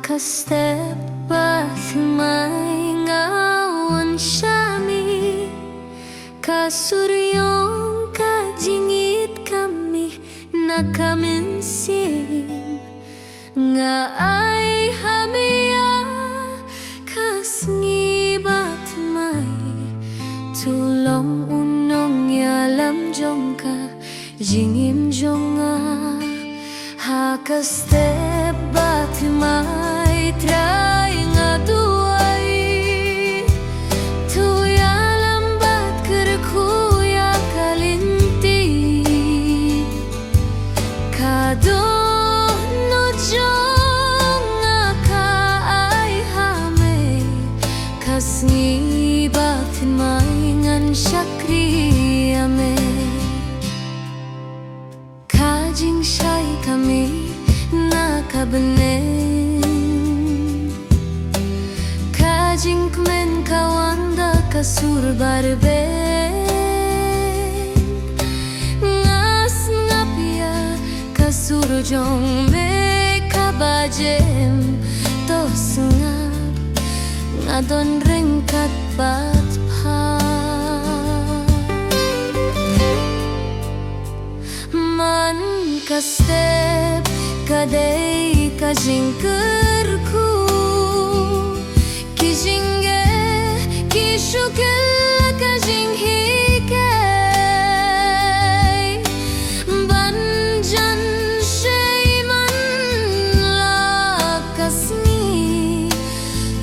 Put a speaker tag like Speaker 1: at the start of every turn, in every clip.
Speaker 1: Hakastepat may ngawan siyami, kasuryong kajingit kami nakaminsim, nga ay hamiya kasngibat may tulong unong yalam jong ka jingim jonga. Hakastepat may try nga duay tuya lambat kerkuya kalinti kadono jong nga kaay hame kasngibat may ngan syakri ame kajing syay kami nakabenin kajing kemen kawanda kasur barben ngas ngapia kasur jong me kabajem tos ngap ngadon ringkat bat pa man kastep kadai kajingkerku kijinge kishukel kajinghike banjan shayman lakasni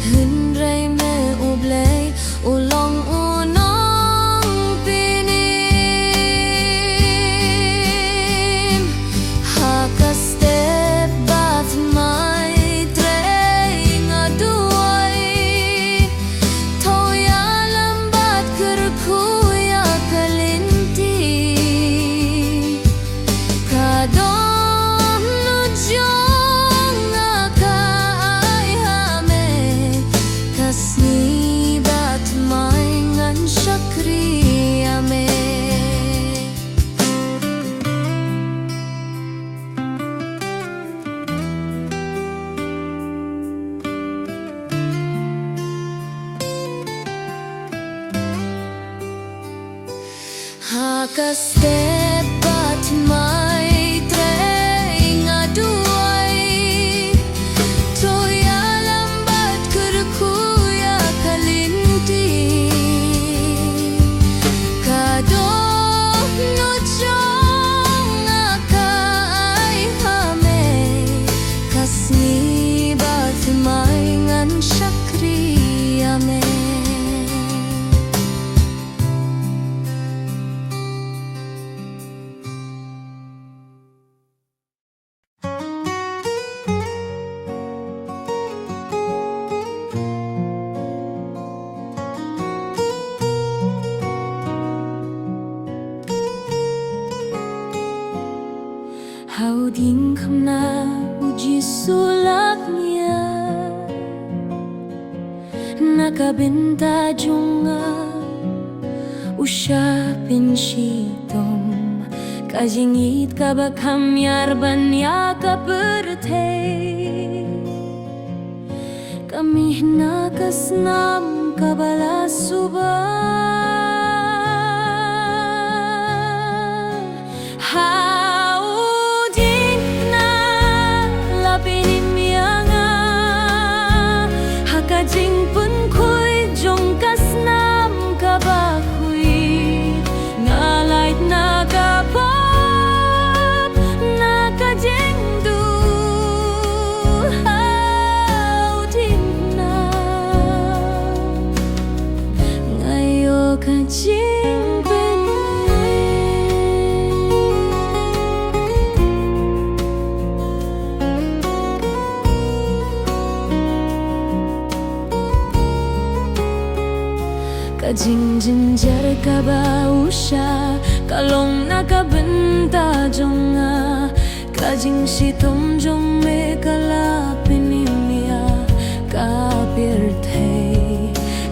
Speaker 1: hunray me ublay ulong unong pinim hakaste hakastepat may tray nga duay tuya lambat kerkuya kalinti kadono jong nga kaay hame kasngibat may ngan syakri ame Hauding kamna uji sulaknya nakabenta junga usyapin sitom kajingit kabakam yarban ya kaperte kami nakasnam kabala suba kajing pun kuy jong kasnam kabakui ngalait nakapap nakajing du hauding na ngayo kajing kajing jinjar kabausya kalong nakabenta jonga kajing sitom jong me kalapin imya kapirte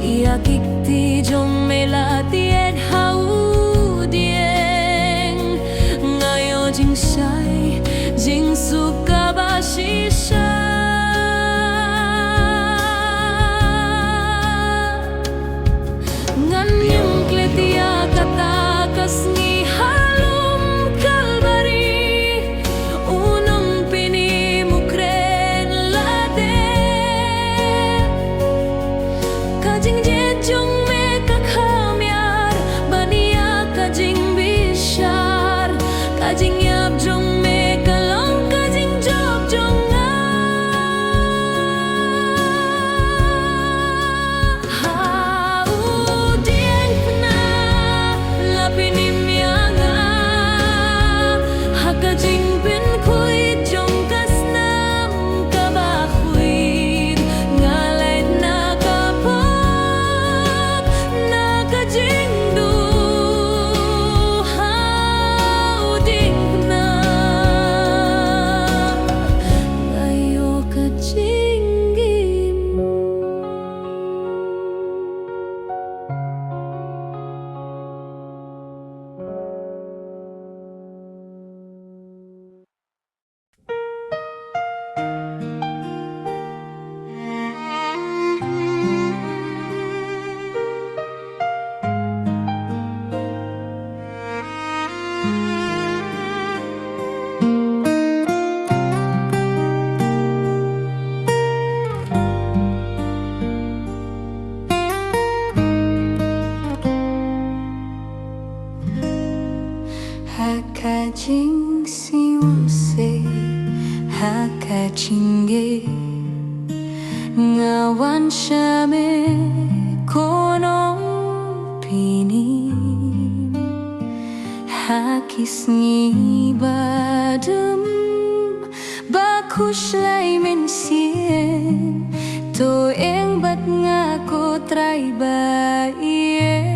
Speaker 1: iakikti jong me latien haudieng ngayo jing shay jing sukabashi shay ngawan syame konong pinim hakis ngibadem bakus lai mensien to eng bat ngako trai baiet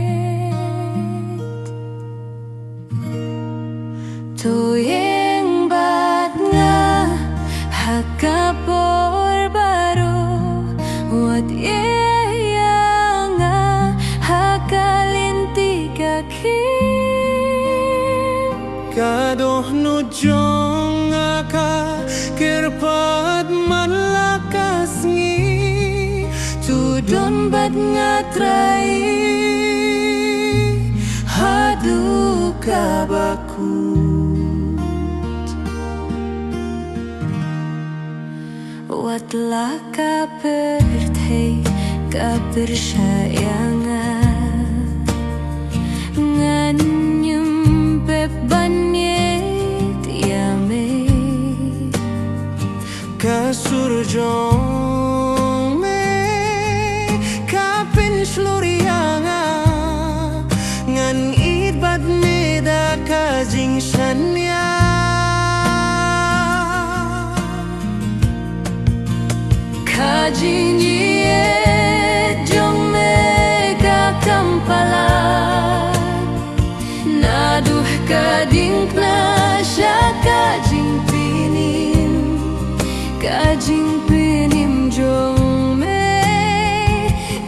Speaker 1: to eng bat nga hakapor baro wat nga hakalinti kakim
Speaker 2: kadoh no jong aka kerpat malakas ngi
Speaker 1: tudon bat ngatrai hadu kabakut watlah kapertei kapersayangan nganyem pebanyet yame
Speaker 2: kasurjong me kapin slurianga ngan idbat neda kajing sanya
Speaker 1: kajing jong me kakampalan naduh kading na siya kajing pinim jong me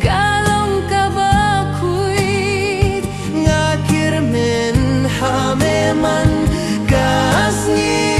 Speaker 1: kalong kabakuit
Speaker 2: ngakir men hameman kasngi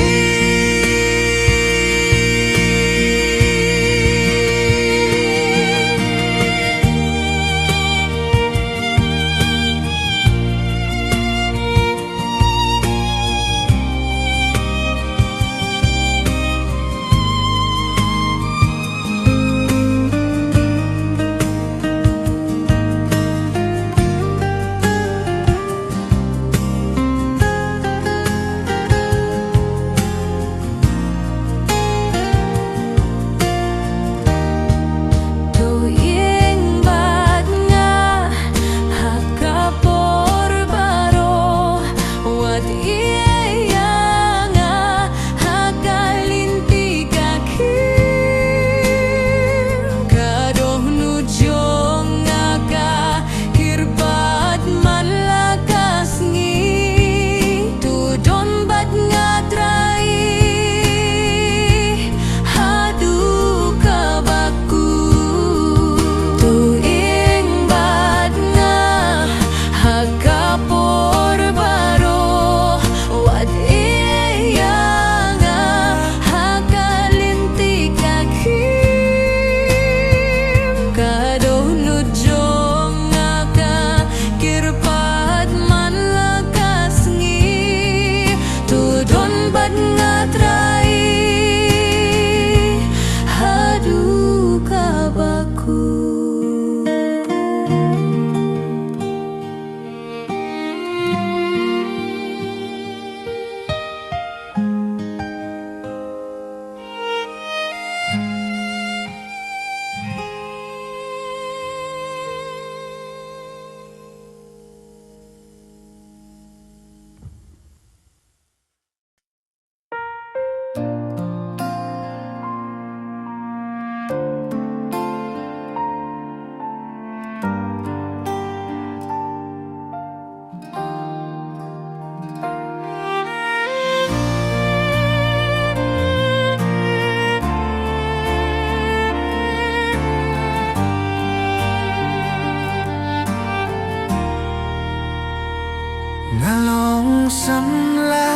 Speaker 2: ngalong samla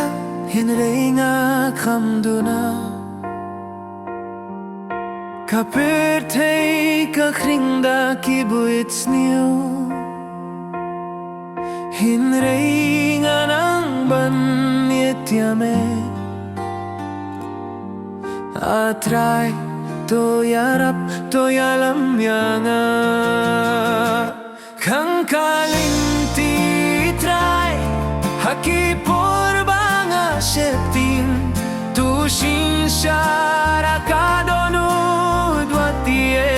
Speaker 2: hinrei nga khamduna kaperthei ka khringda kibuits niu hinrei nga nang ban yetiame atrai to yarap to yalam yanga kang kalinti trai haki purbanga septin tu sin syara kadonu dua tie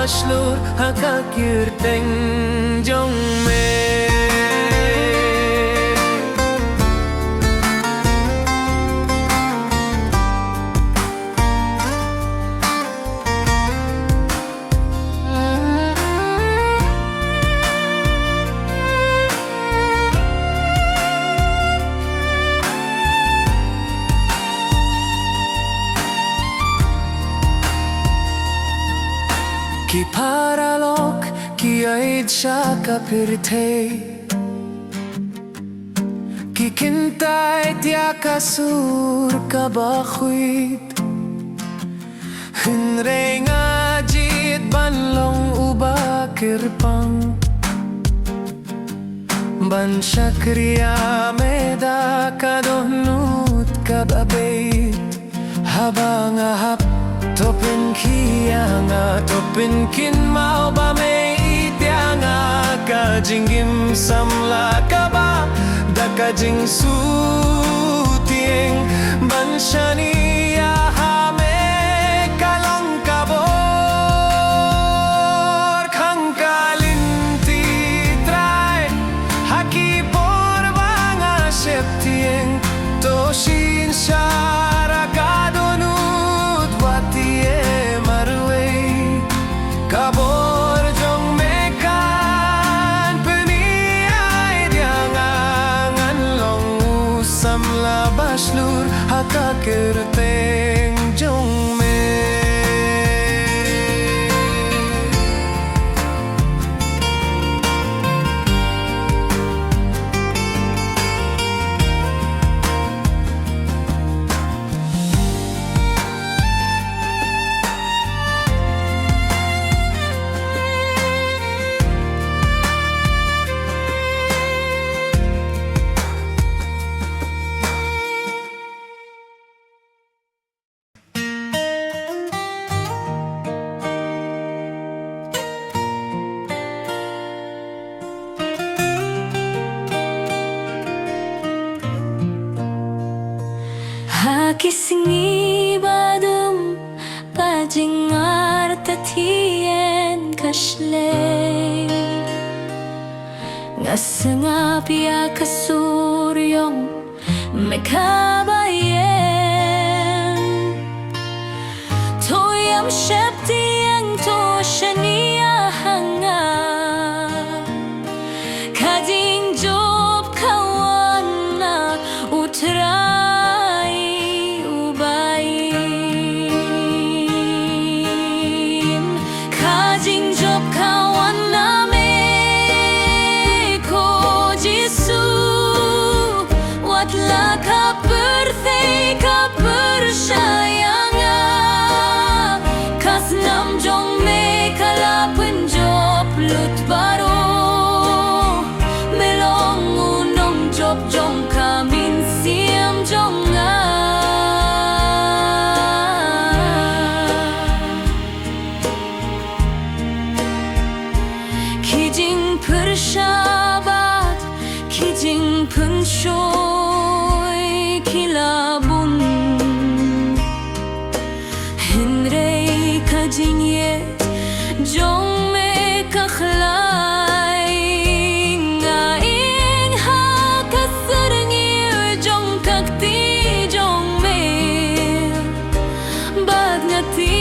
Speaker 2: baslur hakakirteng jong me Ki paralok ki aid siya kapirte Ki kintay tiya kasur kabakwit Hinre nga jit banlong uba kirpang Ban syakriya meda kadohnut kababait Habang ahap Topin kiyanga, topin kin mau ba may ityanga Kajingim samla ka ba, da kajing sutieng Bansyaniya hame kalong kabor Kang kalinti try, haki por banga septieng Toshin syara kadonut watie marway Kabor jong mekan peniyay diangangan long usam labas lur hakakirteng jong me
Speaker 1: Hakisingi badum kajingar tatien kashle Ngasanga pia kasuryong mekabayen Toyam sheptiang to shania hanga Kading job kawana utra Kijing pershabat, kijing penshoy kilabun Hinrei kajing yet, jong me kakhlay Ngaing ha kasarngir jong kakti jong me Bad ngati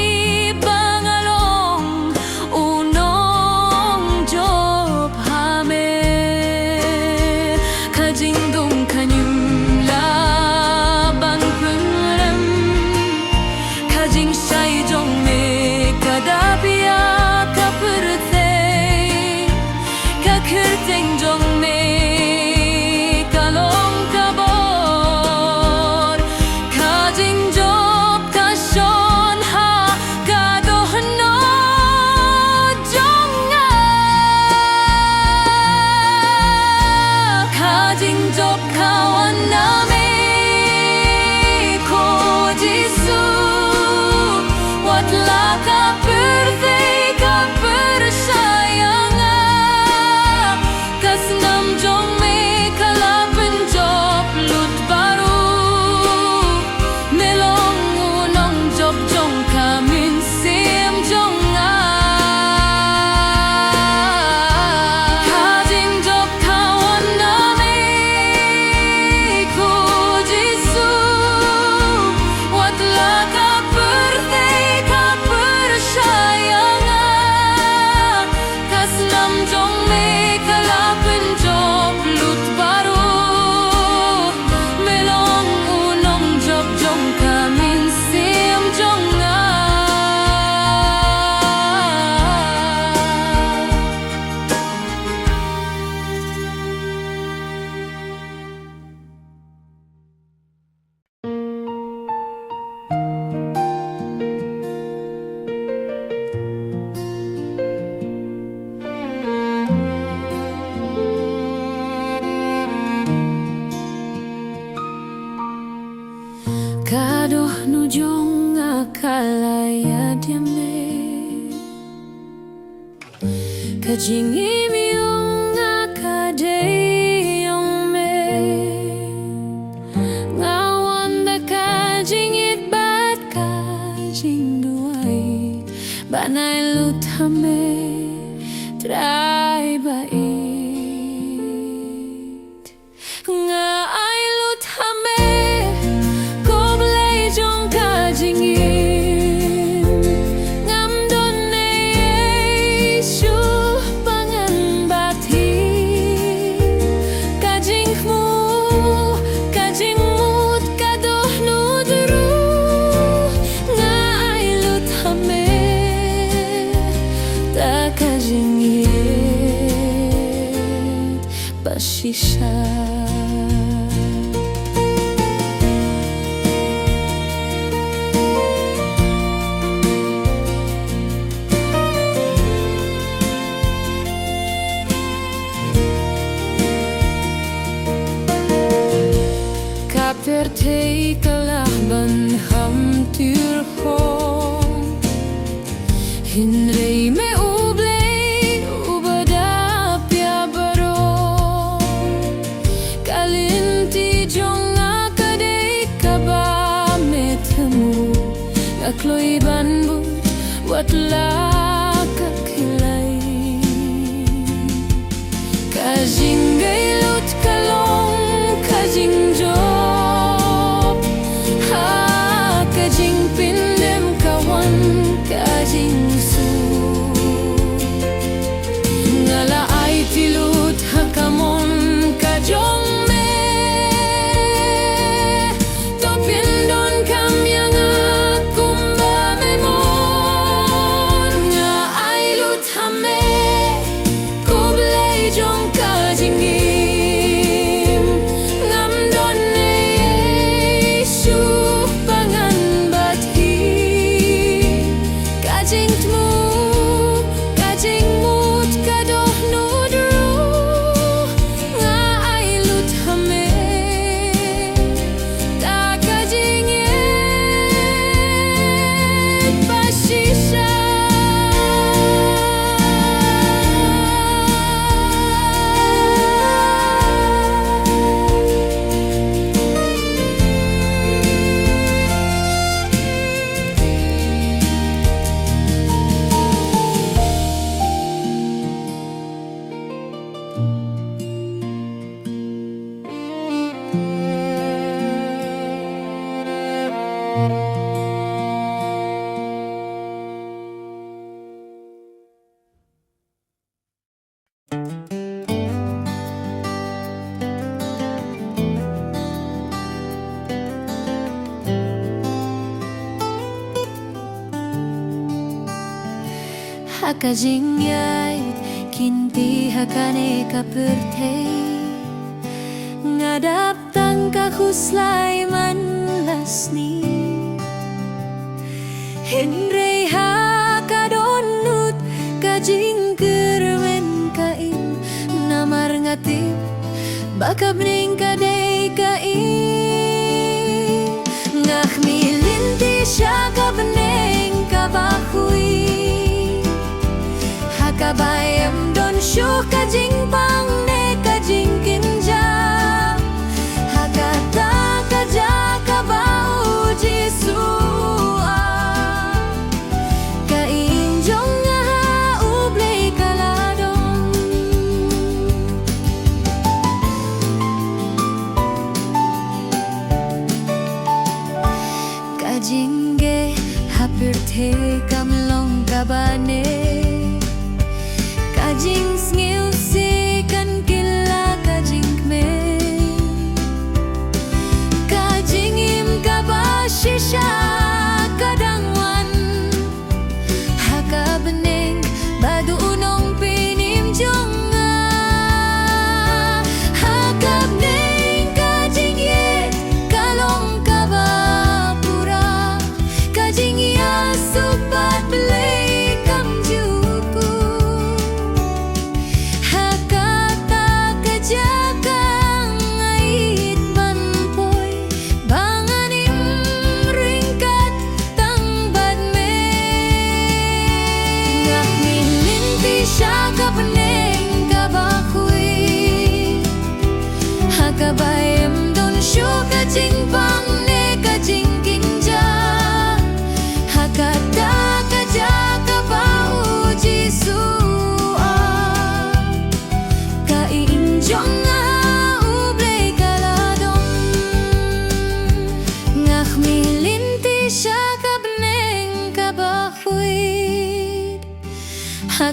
Speaker 1: Cause nujong akalaya diame kajing imyong akadeyong me ngawan da kajing itbat kajing duay banay lutame try bait nga ay lutame koblay jong kajing ngam don ne Yesu pangan bati kajing mu kajing mut kadoh nudru nga ay lutame ta kajing bashisha Kaperte kalahban hamtur hon Hinrei me ublei ubadapya baro Kalinti jong akadei kaba metemu Akloy banbut watla kakilay Kajing gaylut kalong kajing job ha kajing pindem kawan kajing su ngala ay tilut hakamon kajong me to pindon kamyang akumba memon nga ay lut hame koblay jong kajing Hakajing yay kinti hakane kaperte ngadaptang kahuslay man lasni Henry hakadonut kajing kermen kain namar ngatip bakab ning kadey kain ngah milinti siya kabeneng kabahui Kabayam don syu kajing pang ne kajing kinja Hakata kaja kabau jisua Kainjong ngaha ublay kaladong Kajing ge hapirte kamlong kabane Kajing ngil si kan kila kajing me Kajing im kabashisha kadangwan Haka beneng badu unong pinim jonga Haka beneng kajing ye kalong kabapura Kajing ya supat belay kamjuku Jakang ait banpoy banganim ring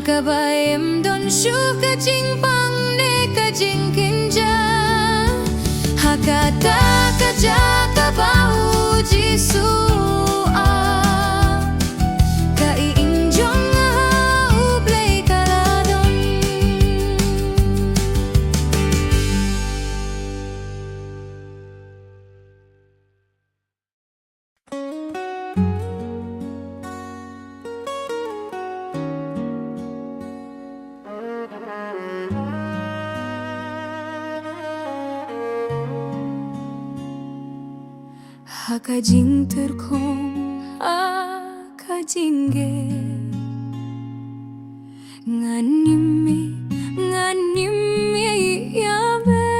Speaker 1: Hakabayem don shuka jingpang ne ka jingkinja Hakata kajaka bau jisu Hakajing terkong akajingge nganimi yabe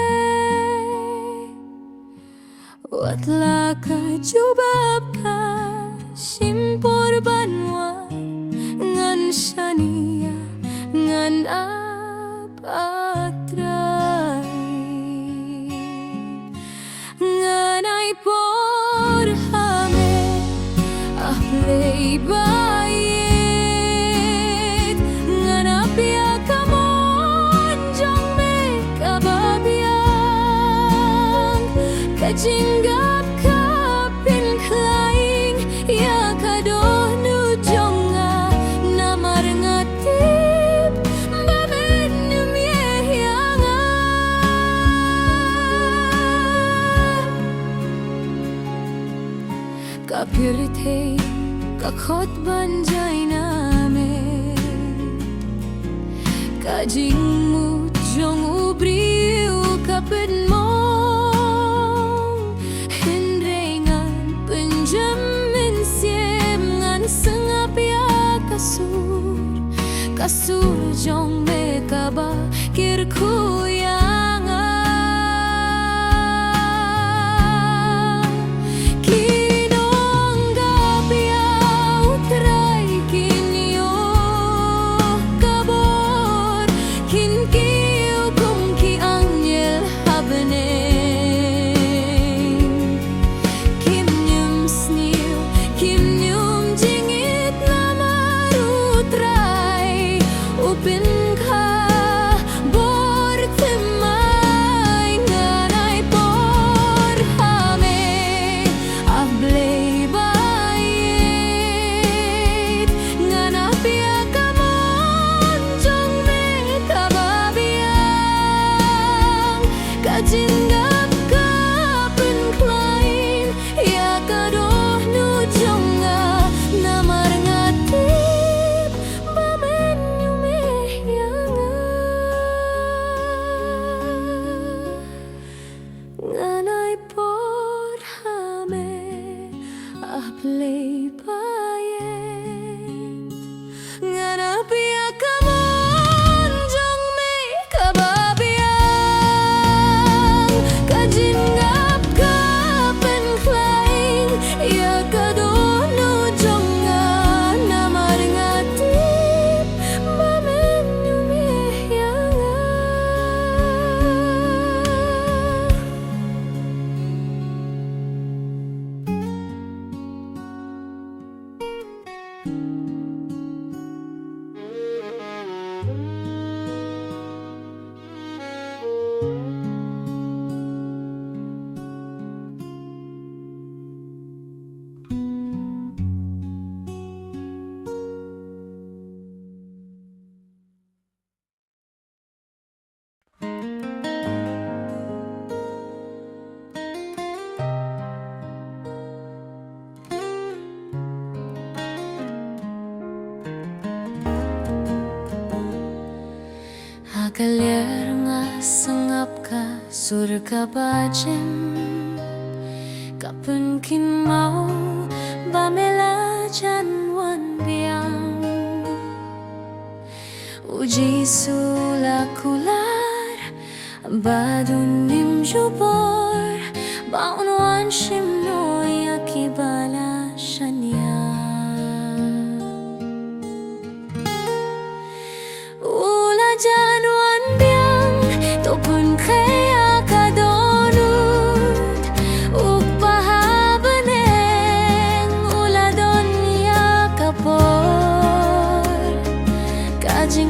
Speaker 1: watla kajubab ka simpor banwa ngan shania ngan apatrai ngan aipo Play bayit nganapia kamon jong me kababiang kajinggap kapin klaing ya kadono jonga namar ngatip baben numyehyanga kapirite kakot banjay namin kajing mo jong ubriw kapit mo hindrengan penjamin siem ngan sengap ya kasur jong me kaba kirkuyanga Kajinggap kapin klaim ya kadoh nu jonga namar ngatip bamen nyumehyanga nganai por hame play bayet nganapia kamon jong me kababiang kajinggap kapin klaing ya kadono jonga namar ngatip bamen nyumehyanga Akalir nga sengap ka surga bajem kapun kin mau bamela janwan biang uji sulakular badunim jubor baunwan shimno yakibala shanya janwan biang topun kaya kadonut upahabaneng uladon ya kapor kaji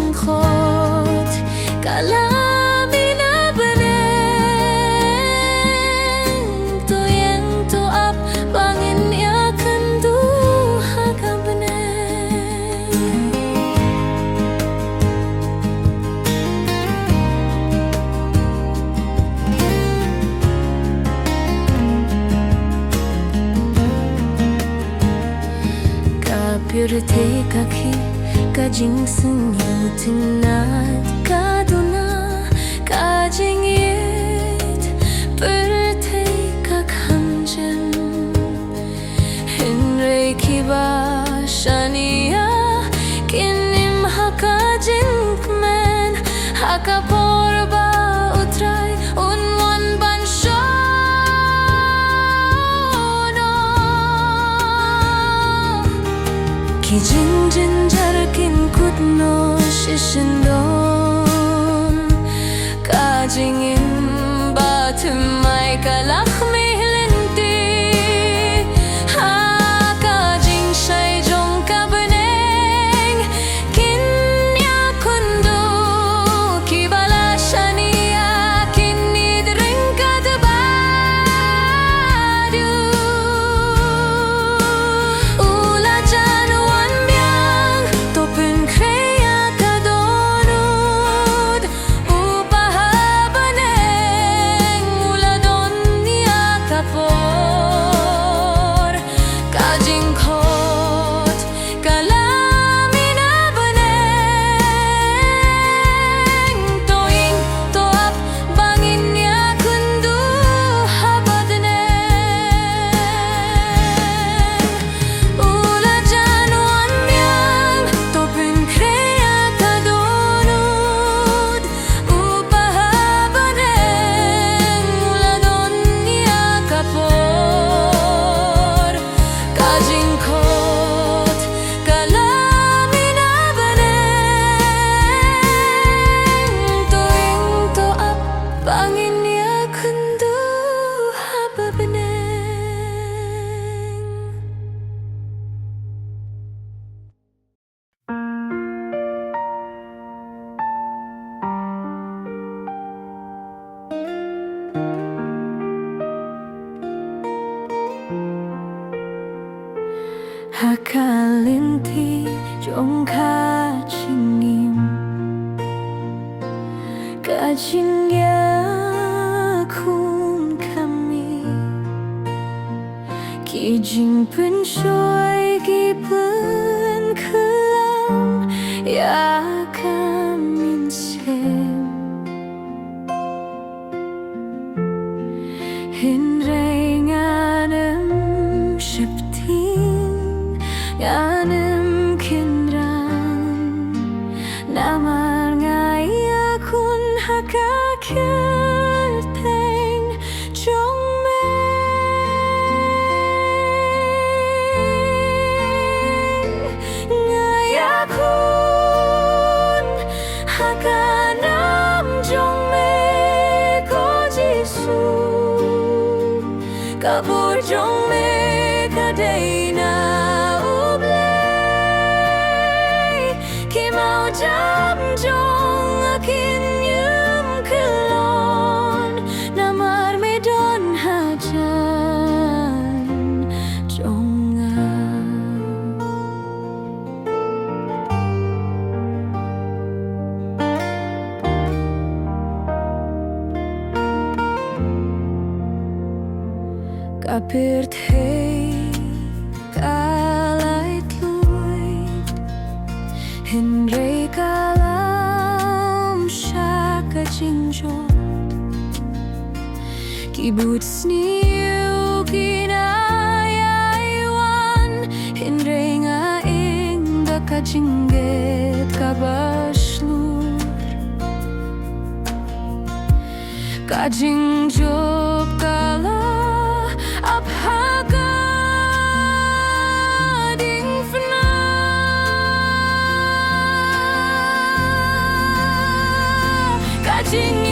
Speaker 1: kapirte kaki kajing senyutinat kaduna kajing yet perte kakhamjem Henry kiba shania kinim hakajing men hakaporba utray unwan banshono kijing jinjar kin kutno shishindon kajing in batumay kalakmi Hakalinti jong kachingim kachingya kun kami kijing penshoy gipun kelam ya kamin sem hinrenganem shiptin Yanem kindran namar ngaya kun hakakirteng jong me ngaya kun hakanam jong me ko jisu kabur jong me kadena Jam jong akin yum kelon namar medon hajan jonga kapirt hey kalait luit Henry kalam shaka jinjot kibuts niu kinayaiwan Henry nga inga kajinget kabaslur kajingjop kala abhaga Jing